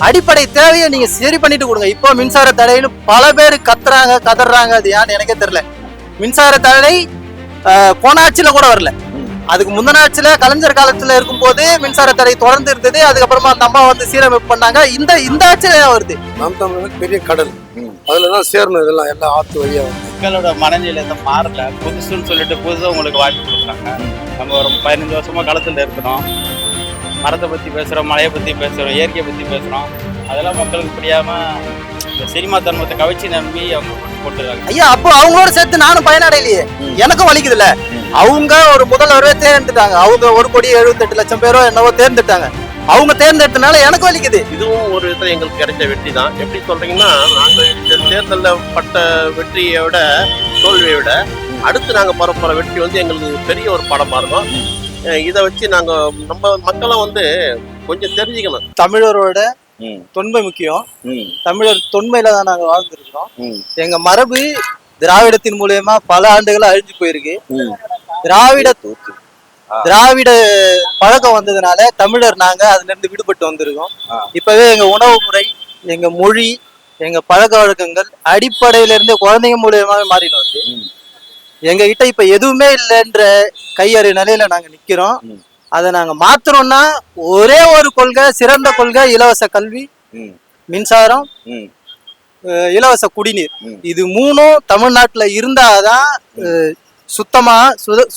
அடிப்படை தேவையை நீங்க சரி பண்ணிட்டு கொடுங்க. இப்போ மின்சார தடைன்னு பல பேர் கத்துறாங்க கதறாங்க, அது ஏன்னு எனக்கே தெரியல. மின்சார தடை போன ஆட்சியில கூட வரல, அதுக்கு முந்தின ஆட்சியில கலைஞர் காலத்துல இருக்கும்போது மின்சார தடை தொடர்ந்து இருந்தது. அதுக்கப்புறமா அந்த அம்மா வந்து சீரமைப்பு பண்ணாங்க. இந்த ஆட்சியில வருது. நாம் தமிழனுக்கு பெரிய கடல், அதுலதான் சேரணும் இதெல்லாம் எல்லாம் ஆத்து வழியா வந்து. மக்களோட மனநிலை எதுவும் மாறல. புதுசுன்னு சொல்லிட்டு புதுசாக உங்களுக்கு வாய்ப்பு கொடுக்குறாங்க. நம்ம ஒரு 15 வருஷமா களத்தில் இருக்கிறோம். மரத்தை பற்றி பேசுகிறோம், மழையை பற்றி பேசுகிறோம், இயற்கையை பற்றி பேசுகிறோம். அதெல்லாம் மக்களுக்கு புரியாமல் இந்த சினிமா தர்மத்தை கவிச்சு நம்பி அவங்க போட்டுறாங்க. ஐயா, அப்போ அவங்களோட சேர்த்து நானும் பயனடையிலையே, எனக்கும் வலிக்குதுல்ல. அவங்க ஒரு முதல்வரவே தேர்ந்தெடுத்தாங்க, அவங்க 1,78,00,000 பேரோ என்னவோ தேர்ந்தெடுத்தாங்க. அவங்க தேர்ந்தெடுத்தனால எனக்கு வலிக்குது. இதுவும் ஒரு விதத்தில் எங்களுக்கு கிடைச்ச வெற்றி தான். எப்படி சொல்றீங்கன்னா, நாங்கள் இந்த தேர்தலில் பட்ட வெற்றியை விட தோல்வியை விட அடுத்து நாங்கள் போகிற வெற்றி வந்து எங்களுக்கு பெரிய ஒரு படமா இருக்கும். இதை வச்சு நாங்கள் நம்ம மக்களை வந்து கொஞ்சம் தெரிஞ்சுக்கணும். தமிழரோட தொன்மை முக்கியம். தமிழர் தொன்மையில தான் நாங்க வாழ்ந்துருக்கிறோம். எங்க மரபு திராவிடத்தின் மூலியமா பல ஆண்டுகளா அழிஞ்சு போயிருக்கு. திராவிட பழக்கம் வந்ததுனால தமிழர் நாங்க அதுல இருந்து விடுபட்டு வந்திருக்கோம். இப்பவே எங்க உணவு முறை, எங்க மொழி, எங்க பழக்க வழக்கங்கள் அடிப்படையில இருந்து குழந்தைங்க மூலியமாவே மாறினு வருது. எங்க கிட்ட இப்ப எதுவுமே இல்லைன்ற கையறு நிலையில நாங்க நிக்கிறோம். அதை நாங்க மாத்துறோம்னா ஒரே ஒரு கொள்கை, சிறந்த கொள்கை, இலவச கல்வி, மின்சாரம், இலவச குடிநீர். இது மூணும் தமிழ்நாட்டுல இருந்தாதான் சுத்தமா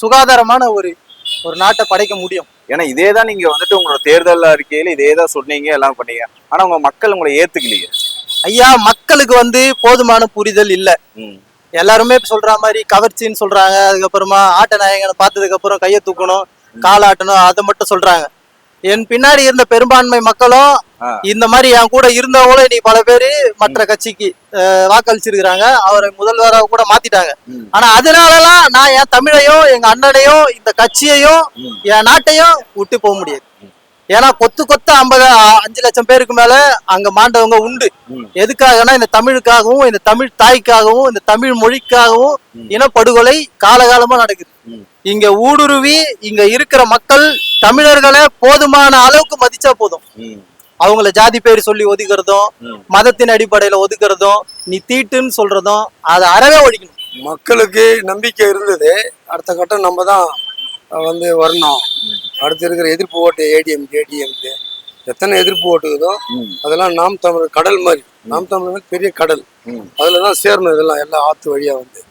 சுகாதாரமான ஒரு நாட்டை படைக்க முடியும். ஏன்னா இதேதான் நீங்க வந்துட்டு உங்களோட தேர்தல் அறிக்கையில இதேதான் சொன்னீங்க, எல்லாம் பண்ணீங்க. ஆனா உங்க மக்கள் உங்களை ஏத்துக்கலையே. ஐயா, மக்களுக்கு வந்து போதுமான புரிதல் இல்ல. எல்லாருமே சொல்ற மாதிரி கவர்ச்சின்னு சொல்றாங்க. அதுக்கப்புறமா ஆட்ட நாயகனை பார்த்ததுக்கு அப்புறம் கையை தூக்கணும், காலாட்டணும், அதை மட்டும் சொல்றாங்க. என் பின்னாடி இருந்த பெரும்பான்மை மக்களும் இந்த மாதிரி என் கூட இருந்தவங்களும் இன்னைக்கு பல பேரு மற்ற கட்சிக்கு வாக்களிச்சிருக்கிறாங்க. அவரை முதல்வராக கூட மாத்திட்டாங்க. ஆனா அதனாலலாம் நான் என் தமிழையும், எங்க அண்ணனையும், இந்த கட்சியையும், என் நாட்டையும் விட்டு போக முடியாது. ஏன்னா கொத்து 5 லட்சம் பேருக்கு மேல அங்க மாண்டவங்க உண்டு. எதுக்காகனா இந்த தமிழுக்காகவும், இந்த தமிழ் தாய்க்காகவும், இந்த தமிழ் மொழிக்காகவும் இனப்படுகொலை காலகாலமா நடக்குது. இங்க ஊடுருவி இங்க இருக்கிற மக்கள் தமிழர்களை போதுமான அளவுக்கு மதிச்சா போதும். அவங்கள ஜாதி பேர் சொல்லி ஒதுக்குறதும், மதத்தின் அடிப்படையில ஒதுக்குறதும், நீ தீட்டுன்னு சொல்றதும், அதை அறவே ஒழிக்கணும். மக்களுக்கு நம்பிக்கை இருந்தது. அடுத்த கட்டம் நம்ம தான் வந்து வரணும். அடுத்து இருக்கிற எதிர்ப்பு ஓட்டு ஏடிஎம்கே எத்தனை எதிர்ப்பு ஓட்டுக்குதோ அதெல்லாம் நாம் தமிழர் கடல் மாதிரி. நாம் தமிழருக்கு பெரிய கடல், அதுலதான் சேரணும் இதெல்லாம் எல்லாம் ஆத்து வழியா வந்து.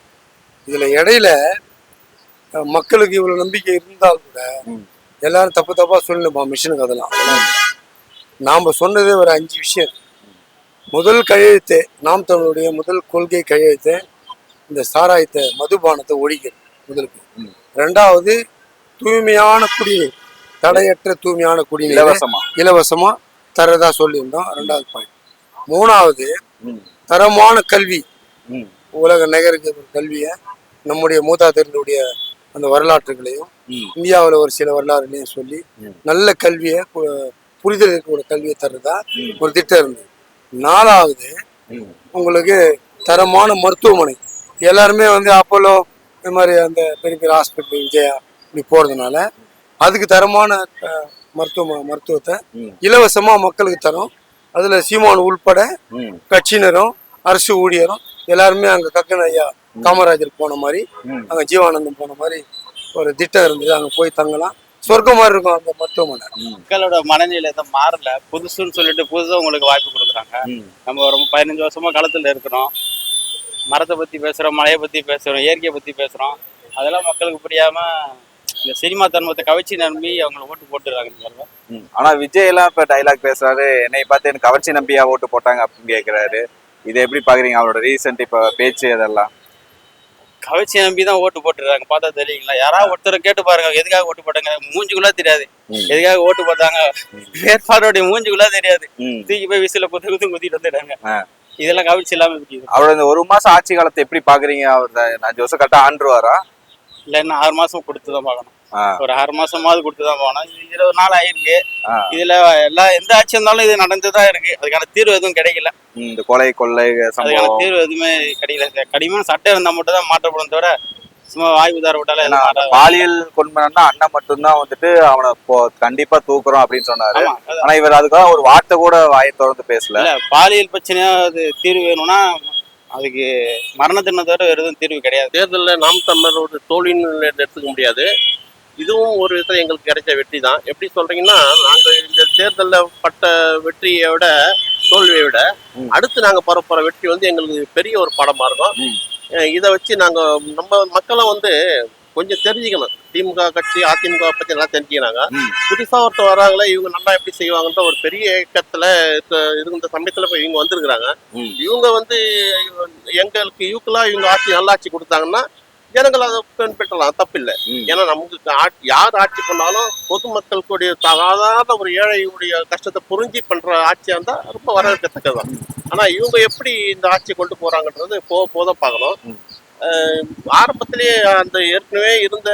இதுல இடையில மக்களுக்கு இவ்வளவு நம்பிக்கை இருந்தால் கூட எல்லாரும் தப்பா சொல்லணும்பா மிஷினுக்கு. அதெல்லாம் நாம சொன்னதே ஒரு 5 விஷயம். முதல் கையெழுத்து, நாம் தமிழுடைய முதல் கொள்கை கையெழுத்து இந்த சாராயத்தை, மதுபானத்தை ஒழிக்கிறது முதலுக்கு. 2வது தூய்மையான குடிநீர், தடையற்ற தூய்மையான குடிநீர் இலவசமா தரதா சொல்லியிருந்தோம். 2வது பாயிண்ட். 3வது தரமான கல்வி, உலக நகருக்கு கல்வியை, நம்முடைய மூதாதையர்களுடைய அந்த வரலாற்றுகளையும் இந்தியாவில் ஒரு சில வரலாறுகளையும் சொல்லி நல்ல கல்வியை, புரிதல் இருக்கக்கூடிய கல்வியை தர்றதா ஒரு திட்டம் இருந்தது. 4வது உங்களுக்கு தரமான மருத்துவமனை. எல்லாருமே வந்து அப்போலோ இந்த மாதிரி அந்த பெரிய பெரிய ஹாஸ்பிட்டல் விஜயா இப்படி போறதுனால அதுக்கு தரமான மருத்துவத்தை இலவசமா மக்களுக்கு தரும். அதுல சீமான் உள்பட கட்சியினரும் அரசு ஊழியரும் எல்லாருமே அங்க கக்கன் ஐயா காமராஜர் போன மாதிரி, அங்க ஜீவானந்தம் போன மாதிரி ஒரு திட்டம் இருந்தது. அங்க போய் தங்கலாம், சொர்க்கம் மாதிரி இருக்கும் அந்த மருத்துவமனை. மக்களோட மனநிலை எதுவும் மாறல. புதுசுன்னு சொல்லிட்டு புதுசாக உங்களுக்கு வாய்ப்பு கொடுக்குறாங்க. நம்ம ஒரு 15 வருஷமா களத்தில் இருக்கிறோம். மரத்தை பற்றி பேசுகிறோம், மழையை பற்றி பேசுகிறோம், இயற்கையை பற்றி பேசுகிறோம். அதெல்லாம் மக்களுக்கு புரியாம இந்த சினிமா தர்மத்தை கவர்ச்சி நம்பி அவங்கள ஓட்டு போட்டுறாங்க. ஆனா விஜய் எல்லாம் இப்ப டைலாக் பேசுறாரு, என்னை பார்த்து எனக்கு கவர்ச்சி நம்பியா ஓட்டு போட்டாங்க அப்படின்னு கேட்கிறாரு. இதை எப்படி பாக்குறீங்க? அவரோட ரீசன்ட் இப்ப பேச்சு அதெல்லாம் கவர்ச்சி நம்பி தான் ஓட்டு போட்டுறாங்க. பார்த்தா தெரியுங்களா? யாராவது ஒருத்தர் கேட்டு பாருங்க, எதுக்காக ஓட்டு போட்டாங்க? மூஞ்சுக்குள்ளா தெரியாது எதுக்காக ஓட்டு போட்டாங்க. வேட்பாளருடைய மூஞ்சுக்குள்ளா தெரியாது. தூக்கி போய் விசில குத்திட்டு வந்துட்டாங்க. இதெல்லாம் கவர்ச்சி இல்லாம இருக்கு. அவரோட இந்த 1 மாசம் ஆட்சி காலத்தை எப்படி பாக்குறீங்க? அவர் 5 வருஷம் கரெக்டா ஆண்டுருவாரா? இல்ல இன்னும் 6 மாசம் கொடுத்துதான் பார்க்கணும். ஒரு 6 மாசமாவது கொடுத்துதான் போகணும். 20 நாள் ஆயிருக்கு. இதுல எல்லாம் எந்த ஆட்சி இருந்தாலும் இது நடந்துதான் இருக்கு. அதுக்கான தீர்வு எதுவும் கிடைக்கல. இந்த கொலை கொள்ளை அதுக்கான தீர்வு எதுவுமே கிடைக்கல. கடுமையான சட்டம் இருந்தா மட்டும் தான் மாற்றப்படும் தவிர சும்மா வாய் உதார விட்டாலே ஏன்னா எதுவும் அந்த மாறாது. பாலியல் கொடுமைன்னா அண்ணன் மட்டும்தான் வந்துட்டு அவனை கண்டிப்பா தூக்குறோம் அப்படின்னு சொன்னாரு. ஆமா, அது- ஆனா இவர் அதுக்காக ஒரு வார்த்தை கூட வாயை திறந்து பேசல. இல்ல பாலியல் பிரச்சனையா அது தீர்வு வேணும்னா அதுக்கு மரண தண்டனை தவிர வேற எதுவும் தீர்வு கிடையாது. தேர்தலில் நாம் தமிழரோட தோல்வின்னு எடுத்துக்க முடியாது. இதுவும் ஒரு விதத்தில் எங்களுக்கு கிடைச்ச வெற்றி தான். எப்படி சொல்றீங்கன்னா, நாங்கள் இந்த தேர்தலில் பட்ட வெற்றியை விட தோல்வியை விட அடுத்து நாங்கள் போற வெற்றி வந்து எங்களுக்கு பெரிய ஒரு படமா இருக்கும். இதை வச்சு நாங்கள் நம்ம மக்களும் வந்து கொஞ்சம் தெரிஞ்சுக்கணும். திமுக கட்சி அதிமுக பத்தி நல்லா தெரிஞ்சுக்கிறாங்க. புதுசா ஒருத்தர் வராங்களே, இவங்க நல்லா எப்படி செய்வாங்கன்ற ஒரு பெரிய இயக்கத்துல இருந்த சமயத்துல போய் இவங்க வந்திருக்கிறாங்க. இவங்க வந்து எங்களுக்கு யூக்கலா இவங்க நல்லாட்சி கொடுத்தாங்கன்னா ஜனங்கள் அதை பின்பற்றலாம், தப்பில்லை. ஏன்னா நமக்கு யார் ஆட்சி பண்ணாலும் பொதுமக்களுடைய சாதாரண ஒரு ஏழையுடைய கஷ்டத்தை புரிஞ்சு பண்ற ஆட்சியா இருந்தா ரொம்ப வரவேற்கத்தக்கதுதான். ஆனா இவங்க எப்படி இந்த ஆட்சியை கொண்டு போறாங்கன்றது போதான் பார்க்கணும். ஆரம்பத்திலேயே அந்த ஏற்கனவே இருந்த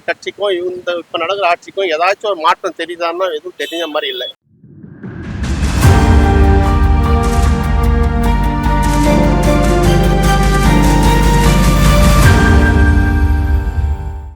கட்சிக்கும் இந்த இப்ப நடக்கிற ஆட்சிக்கும் ஏதாச்சும் ஒரு மாற்றம் தெரியுதான்னா எதுவும் தெரிஞ்ச மாதிரி இல்லை.